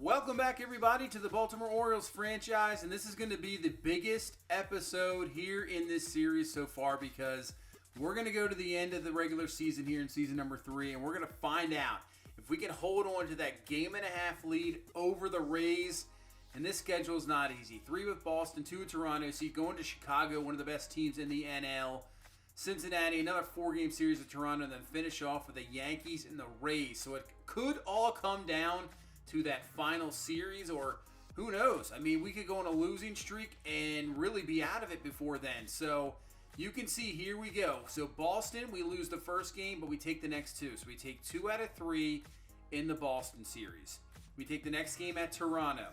Welcome back, everybody, to the Baltimore Orioles franchise, and this is going to be the biggest episode here in this series so far because we're going to go to the end of the regular season here in season number 3, and we're going to find out if we can hold on to that game-and-a-half lead over the Rays. And this schedule is not easy. 3 with Boston, 2 with Toronto, so you go into Chicago, one of the best teams in the NL. Cincinnati, another 4-game series with Toronto, and then finish off with the Yankees and the Rays. So it could all come down to that final series, or who knows? I mean, we could go on a losing streak and really be out of it before then. So you can see, here we go. So Boston, we lose the first game, but we take the next 2. So we take 2 out of 3 in the Boston series. We take the next game at Toronto.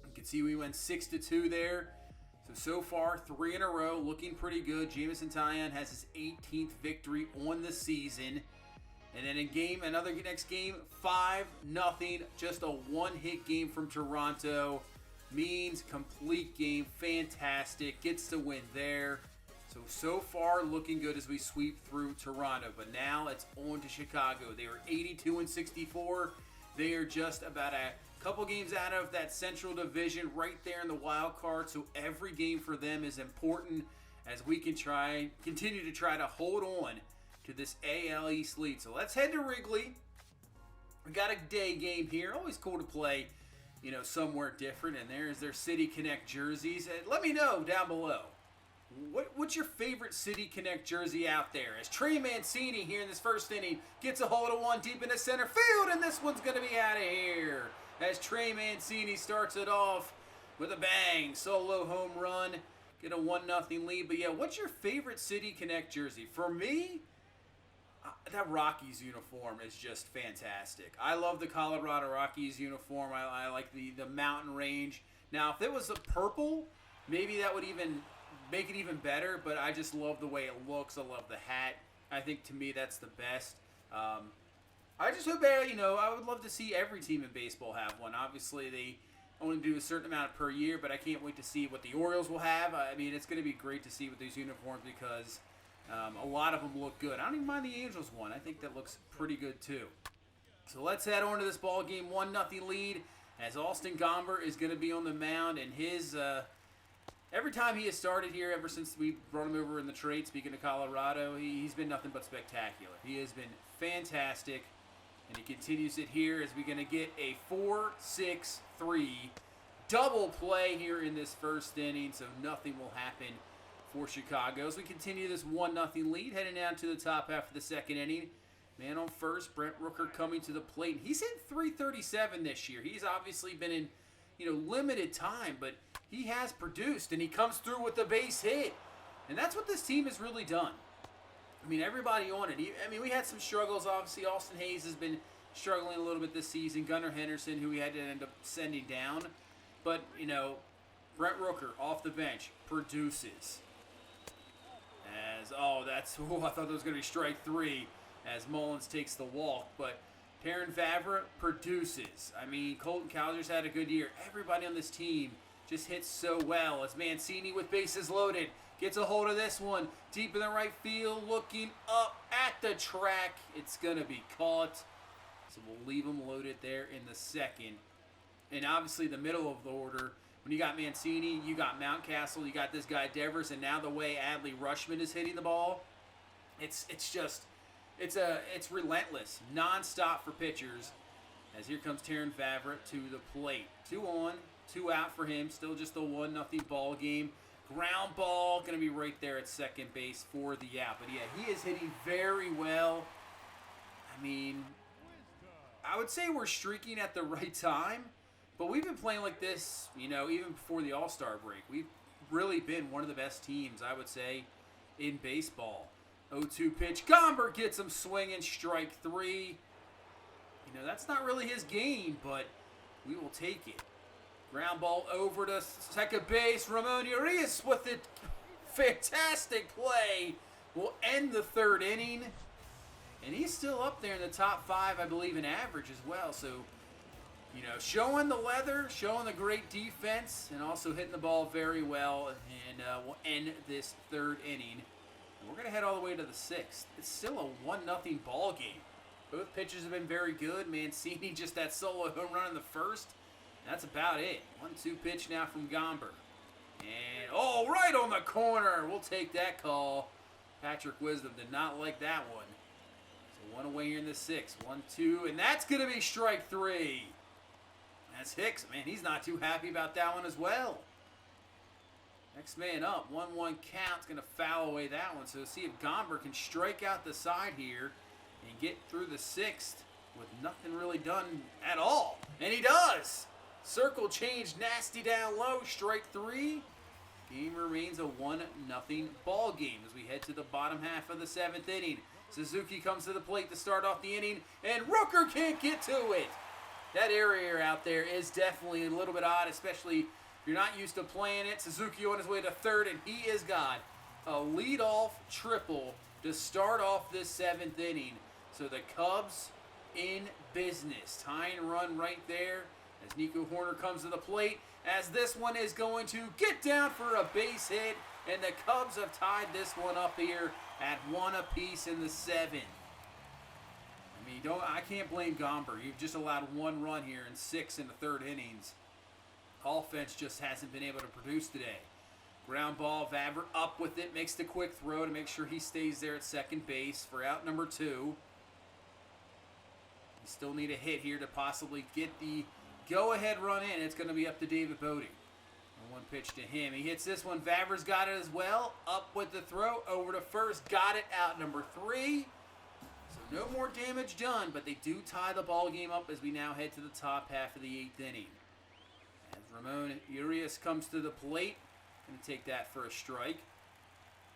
You can see we went 6-2 there. So far, 3 in a row, looking pretty good. Jameson Taillon has his 18th victory on the season. And then next game, 5-0. Just a one-hit game from Toronto. Means complete game. Fantastic. Gets the win there. So far, looking good as we sweep through Toronto. But now it's on to Chicago. They are 82-64. They are just about a couple games out of that Central Division, right there in the wild card. So every game for them is important as we can continue to try to hold on to this AL East lead. So let's head to Wrigley. We got a day game here. Always cool to play, somewhere different. And there's their City Connect jerseys. And let me know down below, what's your favorite City Connect jersey out there? As Trey Mancini here in this first inning gets a hold of one deep into center field, and this one's going to be out of here. As Trey Mancini starts it off with a bang, solo home run, get a 1-0 lead. But yeah, what's your favorite City Connect jersey? For me, that Rockies uniform is just fantastic. I love the Colorado Rockies uniform. I like the mountain range. Now, if it was a purple, maybe that would even make it even better, but I just love the way it looks. I love the hat. I think, to me, that's the best. I just hope, I would love to see every team in baseball have one. Obviously, they only do a certain amount per year, but I can't wait to see what the Orioles will have. I mean, it's going to be great to see with these uniforms because a lot of them look good. I don't even mind the Angels one. I think that looks pretty good too. So let's head on to this ball game. 1-0 lead as Austin Gomber is going to be on the mound, and his every time he has started here, ever since we brought him over in the trade, speaking of Colorado, he's been nothing but spectacular. He has been fantastic, and he continues it here as we're going to get a 4-6-3 double play here in this first inning, so nothing will happen for Chicago. As we continue this 1-0 lead, heading down to the top half of the second inning. Man on first, Brent Rooker coming to the plate. He's hit .337 this year. He's obviously been in, limited time, but he has produced, and he comes through with the base hit. And that's what this team has really done. I mean, everybody on it. We had some struggles, obviously. Austin Hayes has been struggling a little bit this season. Gunnar Henderson, who we had to end up sending down. But, Brent Rooker off the bench produces. I thought that was going to be strike 3 as Mullins takes the walk. But Terrin Vavra produces. I mean, Colton Cowser's had a good year. Everybody on this team just hits so well as Mancini with bases loaded gets a hold of this one deep in the right field, looking up at the track. It's going to be caught. So we'll leave him loaded there in the second. And obviously the middle of the order, when you got Mancini, you got Mountcastle, you got this guy Devers, and now the way Adley Rutschman is hitting the ball, it's relentless, nonstop for pitchers. As here comes Terrin Vavra to the plate. 2 on, 2 out for him. Still just a 1-0 ball game. Ground ball going to be right there at second base for the out. But yeah, he is hitting very well. I mean, I would say we're streaking at the right time. But we've been playing like this, even before the All-Star break. We've really been one of the best teams, I would say, in baseball. 0-2 pitch. Gomber gets him swinging. Strike 3. That's not really his game, but we will take it. Ground ball over to second base. Ramon Urias with it. Fantastic play. Will end the third inning. And he's still up there in the top 5, I believe, in average as well. So, showing the leather, showing the great defense, and also hitting the ball very well. And we'll end this third inning. And we're going to head all the way to the 6th. It's still a 1-0 ball game. Both pitchers have been very good. Mancini just that solo home run in the first. That's about it. 1-2 pitch now from Gomber. And, oh, right on the corner. We'll take that call. Patrick Wisdom did not like that one. So one away here in the sixth. 1-2, and that's going to be strike three. That's Hicks. Man, he's not too happy about that one as well. Next man up. 1-1 count's going to foul away that one. So see if Gomber can strike out the side here and get through the sixth with nothing really done at all. And he does. Circle change, nasty down low, strike three. Game remains a 1-0 ball game as we head to the bottom half of the seventh inning. Suzuki comes to the plate to start off the inning, and Rooker can't get to it. That area out there is definitely a little bit odd, especially if you're not used to playing it. Suzuki on his way to third, and he has got a leadoff triple to start off this seventh inning. So the Cubs in business. Tying run right there as Nico Horner comes to the plate, as this one is going to get down for a base hit, and the Cubs have tied this one up here at 1 apiece in the seventh. I mean, I can't blame Gomber. You've just allowed 1 run here in 6 in the third innings. Offense just hasn't been able to produce today. Ground ball, Vavra up with it, makes the quick throw to make sure he stays there at second base for out number 2. You still need a hit here to possibly get the go-ahead run in. It's going to be up to David Bodie. 1 pitch to him. He hits this one. Vavra's got it as well. Up with the throw. Over to first. Got it out number 3. So no more damage done, but they do tie the ball game up as we now head to the top half of the 8th inning. As Ramon Urias comes to the plate. Going to take that for a strike.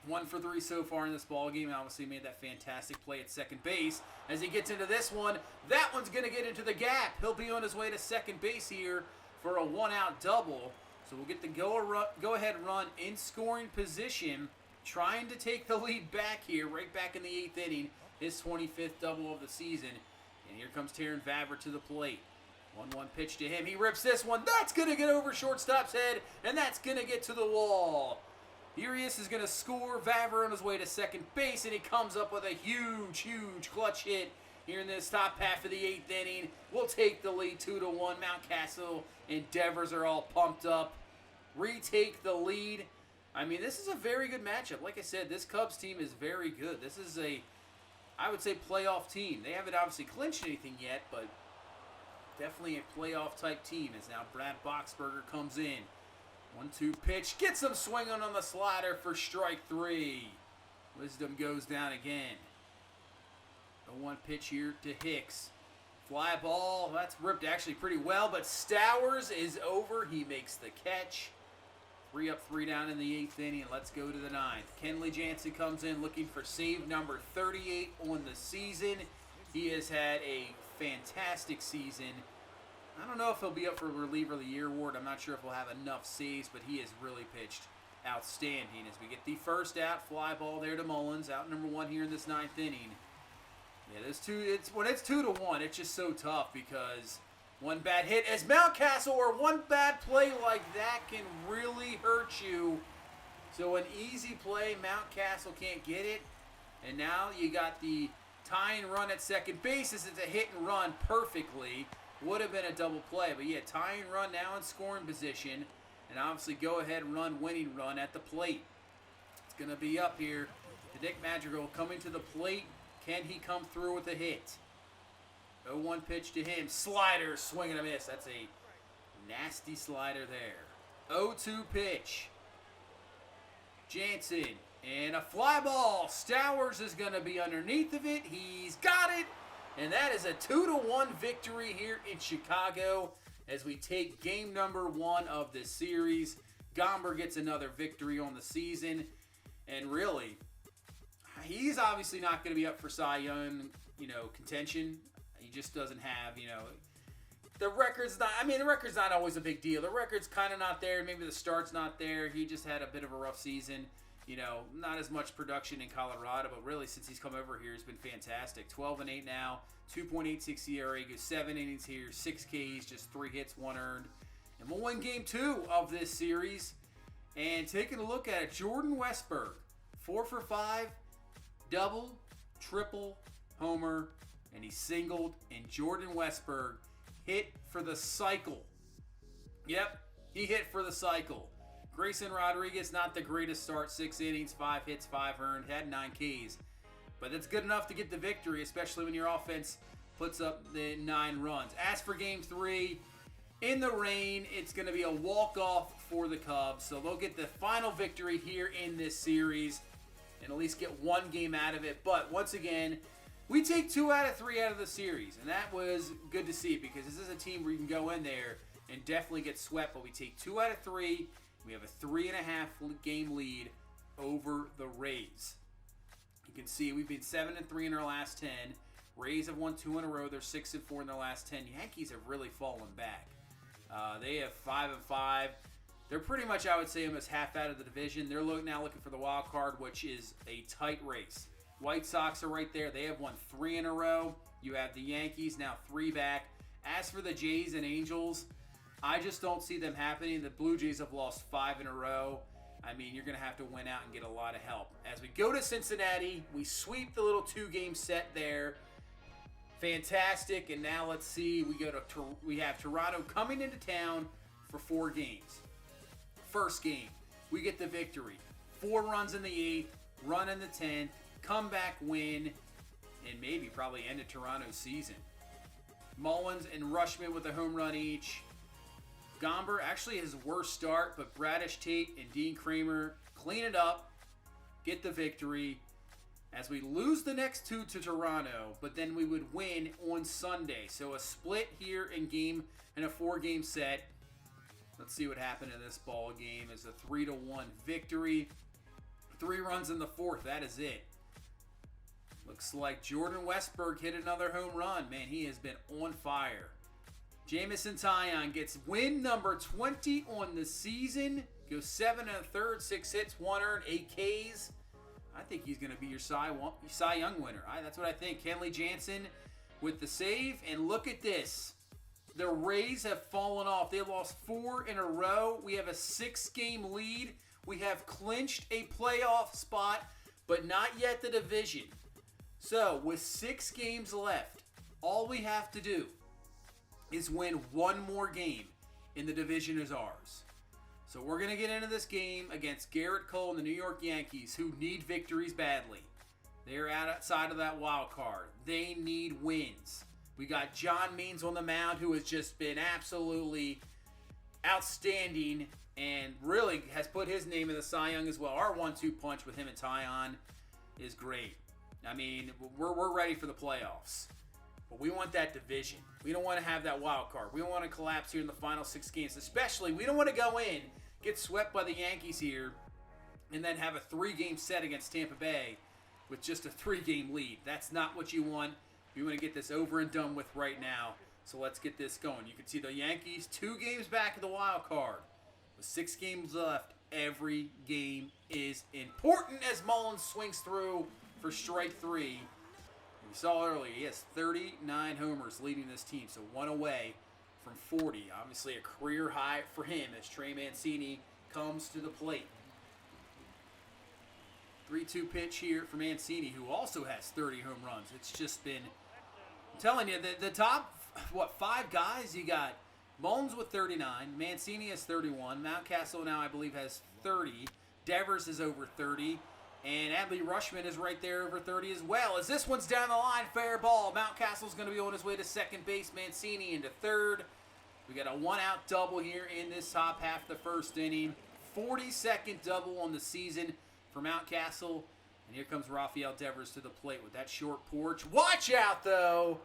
1 for 3 so far in this ball game. Obviously made that fantastic play at second base. As he gets into this one, that one's going to get into the gap. He'll be on his way to second base here for a 1-out double. So we'll get the go-ahead run in scoring position, trying to take the lead back here, right back in the 8th inning, his 25th double of the season. And here comes Terrin Vavra to the plate. 1-1 pitch to him. He rips this one. That's going to get over shortstop's head, and that's going to get to the wall. Urias is going to score. Vavra on his way to second base, and he comes up with a huge, huge clutch hit here in this top half of the 8th inning. We'll take the lead 2-1. Mountcastle and Devers are all pumped up. Retake the lead. I mean, this is a very good matchup. Like I said, this Cubs team is very good. This is I would say, playoff team. They haven't obviously clinched anything yet, but definitely a playoff type team as now Brad Boxberger comes in. 1-2 pitch. Gets him swinging on the slider for strike 3. Wisdom goes down again. The 1 pitch here to Hicks. Fly ball. That's ripped actually pretty well, but Stowers is over. He makes the catch. 3 up, 3 down in the 8th inning. Let's go to the 9th. Kenley Jansen comes in looking for save number 38 on the season. He has had a fantastic season. I don't know if he'll be up for Reliever of the Year award. I'm not sure if he'll have enough saves, but he has really pitched outstanding. As we get the first out, fly ball there to Mullins, out number 1 here in this 9th inning. Yeah, when it's 2-1, it's just so tough because one bad hit as Mountcastle or one bad play like that can really hurt you. So an easy play, Mountcastle can't get it. And now you got the tying run at second base as it's a hit and run perfectly. Would have been a double play, but yeah, tying run now in scoring position. And obviously go ahead run, winning run at the plate. It's going to be up here to Nick Madrigal coming to the plate. Can he come through with a hit? 0-1 pitch to him. Slider, swing and a miss. That's a nasty slider there. 0-2 pitch. Jansen, and a fly ball. Stowers is going to be underneath of it. He's got it. And that is a 2-1 victory here in Chicago as we take game number 1 of this series. Gomber gets another victory on the season. And really, he's obviously not going to be up for Cy Young, contention. He just doesn't have, the record's not always a big deal. The record's kind of not there. Maybe the start's not there. He just had a bit of a rough season. Not as much production in Colorado, but really since he's come over here, he's been fantastic. 12-8 now, 2.86 ERA, goes 7 innings here, 6 Ks, just 3 hits, 1 earned. And we'll win game 2 of this series. And taking a look at it, Jordan Westburg, 4 for 5, double, triple, homer, and he singled, and Jordan Westburg hit for the cycle. Yep, he hit for the cycle. Grayson Rodriguez, not the greatest start. 6 innings, 5 hits, 5 earned, had 9 Ks. But that's good enough to get the victory, especially when your offense puts up the 9 runs. As for Game 3, in the rain, it's going to be a walk-off for the Cubs. So they'll get the final victory here in this series and at least get 1 game out of it. But once again, we take 2 out of 3 out of the series. And that was good to see because this is a team where you can go in there and definitely get swept. But we take 2 out of 3. We have a 3.5 game lead over the Rays. You can see we've been 7-3 in our last 10. Rays have won 2 in a row. They're 6-4 in their last 10. Yankees have really fallen back. They have 5-5. They're pretty much, I would say, almost half out of the division. They're now looking for the wild card, which is a tight race. White Sox are right there. They have won 3 in a row. You have the Yankees now 3 back. As for the Jays and Angels, I just don't see them happening. The Blue Jays have lost 5 in a row. I mean, you're going to have to win out and get a lot of help. As we go to Cincinnati, we sweep the little 2-game set there. Fantastic. And now let's see. We have Toronto coming into town for 4 games. First game, we get the victory. 4 runs in the 8th, run in the 10th, comeback win, and maybe probably end of Toronto's season. Mullins and Rushman with a home run each. Gomber actually his worst start, but Bradish Tate and Dean Kramer clean it up, get the victory. As we lose the next 2 to Toronto, but then we would win on Sunday. So a split here in a 4-game set. Let's see what happened in this ball game. It's a 3-1 victory. 3 runs in the 4th. That is it. Looks like Jordan Westburg hit another home run. Man, he has been on fire. Jamison Taillon gets win number 20 on the season. Goes 7 1/3, 6 hits, 1 earned, 8 Ks. I think he's going to be your Cy Young winner. That's what I think. Kenley Jansen with the save. And look at this. The Rays have fallen off. They lost 4 in a row. We have a 6-game lead. We have clinched a playoff spot, but not yet the division. So, with 6 games left, all we have to do is win 1 more game, and the division is ours. So we're going to get into this game against Garrett Cole and the New York Yankees, who need victories badly. They're outside of that wild card. They need wins. We got John Means on the mound, who has just been absolutely outstanding and really has put his name in the Cy Young as well. Our 1-2 punch with him and Taillon is great. I mean, we're ready for the playoffs. But we want that division. We don't want to have that wild card. We don't want to collapse here in the final 6 games. Especially, we don't want to go in, get swept by the Yankees here, and then have a 3-game set against Tampa Bay with just a 3-game lead. That's not what you want. We want to get this over and done with right now. So let's get this going. You can see the Yankees 2 games back of the wild card. With 6 games left, every game is important as Mullins swings through for strike 3. We saw earlier, he has 39 homers leading this team, so 1 away from 40. Obviously a career high for him as Trey Mancini comes to the plate. 3-2 pitch here for Mancini, who also has 30 home runs. It's just been, I'm telling you, the top, 5 guys, you got Mullins with 39, Mancini has 31, Mountcastle now I believe has 30, Devers is over 30, and Adley Rutschman is right there over 30 as well. As this one's down the line, fair ball. Mountcastle's going to be on his way to second base. Mancini into third. We got a 1-out double here in this top half of the first inning. 42nd double on the season for Mountcastle. And here comes Rafael Devers to the plate with that short porch. Watch out, though.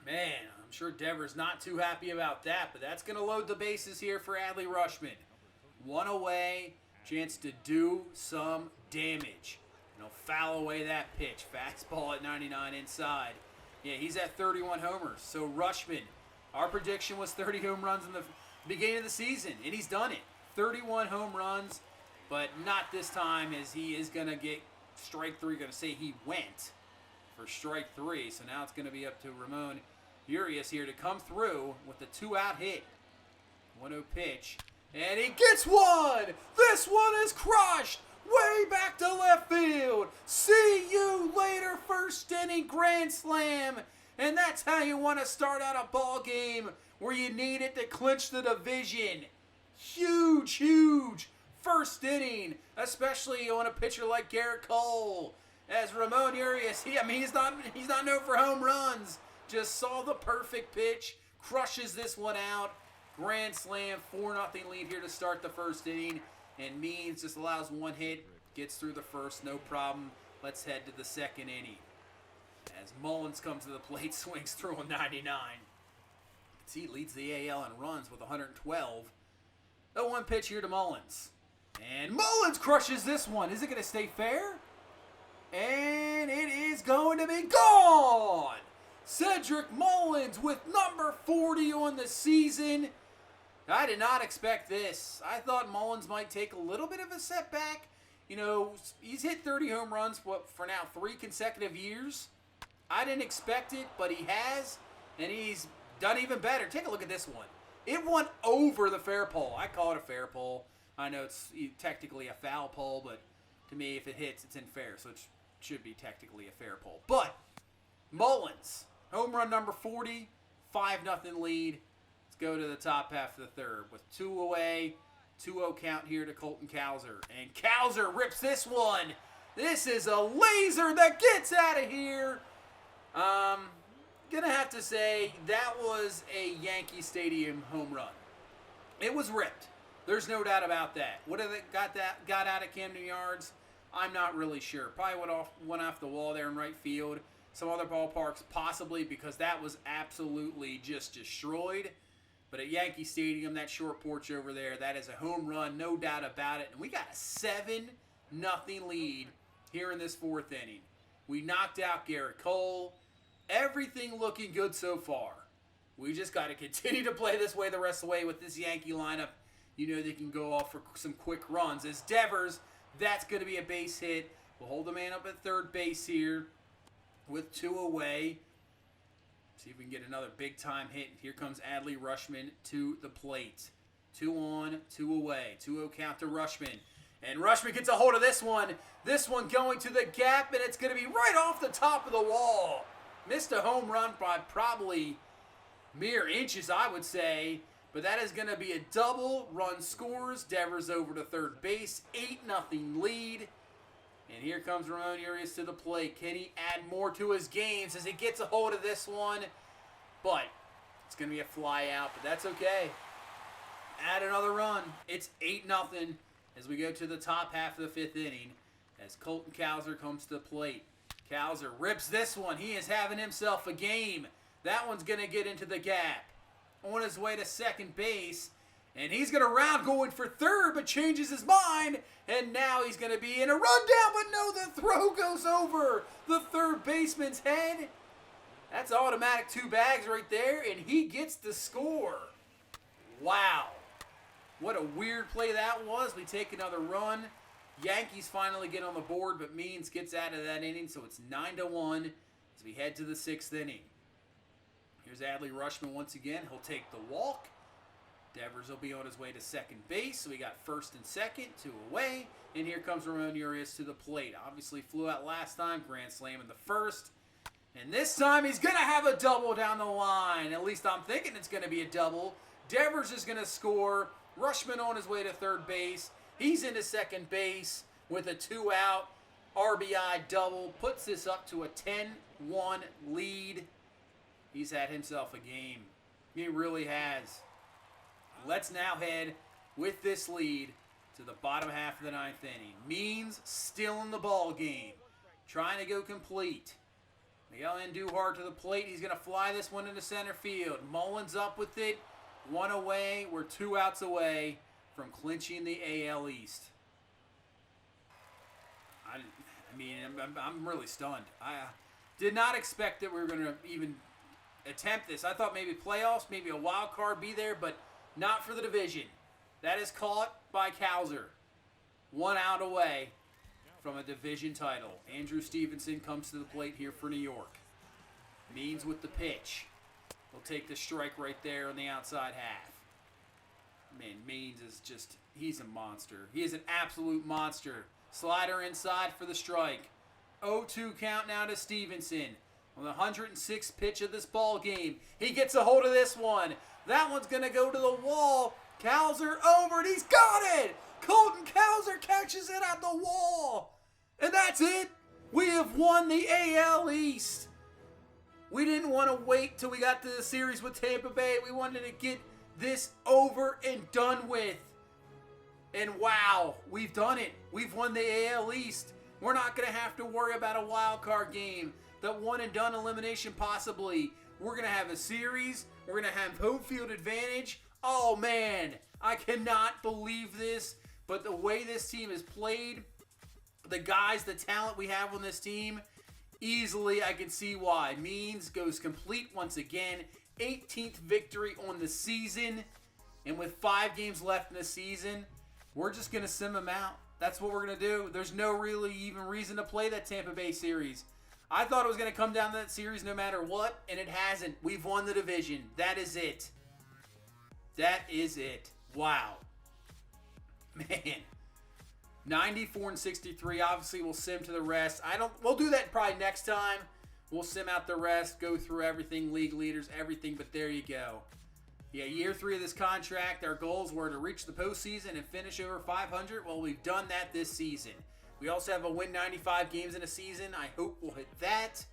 Man, I'm sure Devers not too happy about that, but that's going to load the bases here for Adley Rutschman. 1 away. Chance to do some damage. And he'll foul away that pitch. Fastball at 99 inside. Yeah, he's at 31 homers. So Rutschman, our prediction was 30 home runs in the beginning of the season, and he's done it. 31 home runs, but not this time, as he is going to get strike 3. Going to say he went for strike 3. So now it's going to be up to Ramon Urias here to come through with the 2-out hit. 1-0 pitch. And he gets one! This one is crushed! way back to left field. See you later, first inning grand slam. And that's how you want to start out a ball game where you need it to clinch the division. Huge, huge first inning, especially on a pitcher like Garrett Cole. As Ramon Urias, he's not known for home runs. Just saw the perfect pitch, crushes this one out. Grand slam, 4-0 lead here to start the first inning. And Means just allows one hit, gets through the first, no problem. Let's head to the second inning. As Mullins comes to the plate, swings through a 99. He leads the AL in runs with 112. 0-1 pitch here to Mullins. And Mullins crushes this one. Is it going to stay fair? And it is going to be gone! Cedric Mullins with number 40 on the season. I did not expect this. I thought Mullins might take a little bit of a setback. You know, he's hit 30 home runs for now 3 consecutive years. I didn't expect it, but he has, and he's done even better. Take a look at this one. It went over the fair pole. I call it a fair pole. I know it's technically a foul pole, but to me, if it hits, it's in fair, so it should be technically a fair pole. But Mullins, home run number 40, 5-0 lead. Let's go to the top half of the third with 2 away. 2-0 count here to Colton Cowser. And Cowser rips this one. This is a laser that gets out of here. Gonna have to say that was a Yankee Stadium home run. It was ripped. There's no doubt about that. What have they got out at Camden Yards? I'm not really sure. Probably went off the wall there in right field. Some other ballparks possibly, because that was absolutely just destroyed. But at Yankee Stadium, that short porch over there, that is a home run, no doubt about it. And we got a 7-0 lead here in this 4th inning. We knocked out Garrett Cole. Everything looking good so far. We just got to continue to play this way the rest of the way with this Yankee lineup. You know they can go off for some quick runs. As Devers, that's going to be a base hit. We'll hold the man up at third base here with 2 away. See if we can get another big-time hit. Here comes Adley Rutschman to the plate. 2 on, 2 away. 2-0 count to Rutschman. And Rutschman gets a hold of this one. This one going to the gap, and it's going to be right off the top of the wall. Missed a home run by probably mere inches, I would say. But that is going to be a double. Run scores. Devers over to third base. 8-0 lead. And here comes Ramon Urias to the plate. Can he add more to his games as he gets a hold of this one? But it's going to be a fly out, but that's okay. Add another run. It's 8-0 as we go to the top half of the 5th inning as Colton Cowser comes to the plate. Cowser rips this one. He is having himself a game. That one's going to get into the gap. On his way to second base. And he's going to round going for third, but changes his mind. And now he's going to be in a rundown, but no, the throw goes over the third baseman's head. That's automatic 2 bags right there, and he gets the score. Wow. What a weird play that was. We take another run. Yankees finally get on the board, but Means gets out of that inning, so it's 9-1 as we head to the 6th inning. Here's Adley Rutschman once again. He'll take the walk. Devers will be on his way to second base, so we got first and second, 2 away. And here comes Ramon Urias to the plate. Obviously flew out last time, grand slam in the first. And this time he's going to have a double down the line. At least I'm thinking it's going to be a double. Devers is going to score. Rutschman on his way to third base. He's into second base with a 2-out RBI double. Puts this up to a 10-1 lead. He's had himself a game. He really has. Let's now head with this lead to the bottom half of the 9th inning. Means still in the ball game. Trying to go complete. Miguel Andujar to the plate. He's going to fly this one into center field. Mullins up with it. 1 away. We're 2 outs away from clinching the AL East. I mean, I'm really stunned. I did not expect that we were going to even attempt this. I thought maybe playoffs, maybe a wild card be there, but not for the division. That is caught by Cowser. 1 out away from a division title. Andrew Stevenson comes to the plate here for New York. Means with the pitch. He'll take the strike right there on the outside half. Man, Means is just, he's a monster. He is an absolute monster. Slider inside for the strike. 0-2 count now to Stevenson. On the 106th pitch of this ball game. He gets a hold of this one. That one's going to go to the wall. Cowser over it. He's got it. Colton Cowser catches it at the wall. And that's it. We have won the AL East. We didn't want to wait till we got to the series with Tampa Bay. We wanted to get this over and done with. And wow, we've done it. We've won the AL East. We're not going to have to worry about a wild card game. The one and done elimination possibly. We're going to have a series. We're going to have home field advantage. Oh man, I cannot believe this. But the way this team is played, the guys, the talent we have on this team, easily I can see why. Means goes complete once again. 18th victory on the season. And with 5 games left in the season, we're just going to sim them out. That's what we're going to do. There's no really even reason to play that Tampa Bay series. I thought it was going to come down to that series no matter what, and it hasn't. We've won the division. That is it. That is it. Wow. Man. 94-63. Obviously, we'll sim to the rest. We'll do that probably next time. We'll sim out the rest, go through everything, league leaders, everything, but there you go. Yeah, year 3 of this contract, our goals were to reach the postseason and finish over 500. Well, we've done that this season. We also have a win 95 games in a season. I hope we'll hit that.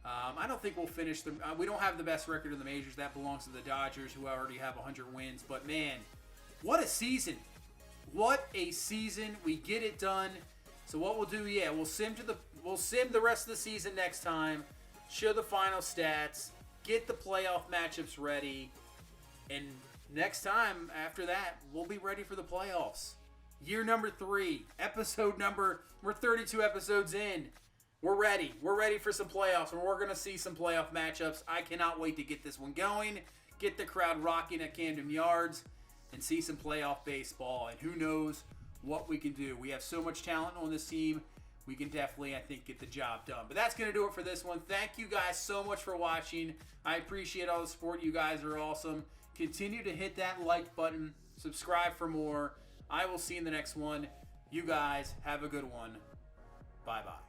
I don't think we'll finish the... we don't have the best record in the majors. That belongs to the Dodgers, who already have 100 wins. But, man, what a season. What a season. We get it done. So what we'll do, yeah, we'll sim the rest of the season next time. Show the final stats. Get the playoff matchups ready. And next time, after that, we'll be ready for the playoffs. Year number 3, we're 32 episodes in. We're ready. We're ready for some playoffs, and we're going to see some playoff matchups. I cannot wait to get this one going, get the crowd rocking at Camden Yards, and see some playoff baseball. And who knows what we can do. We have so much talent on this team. We can definitely, I think, get the job done. But that's going to do it for this one. Thank you guys so much for watching. I appreciate all the support. You guys are awesome. Continue to hit that like button. Subscribe for more. I will see you in the next one. You guys have a good one. Bye-bye.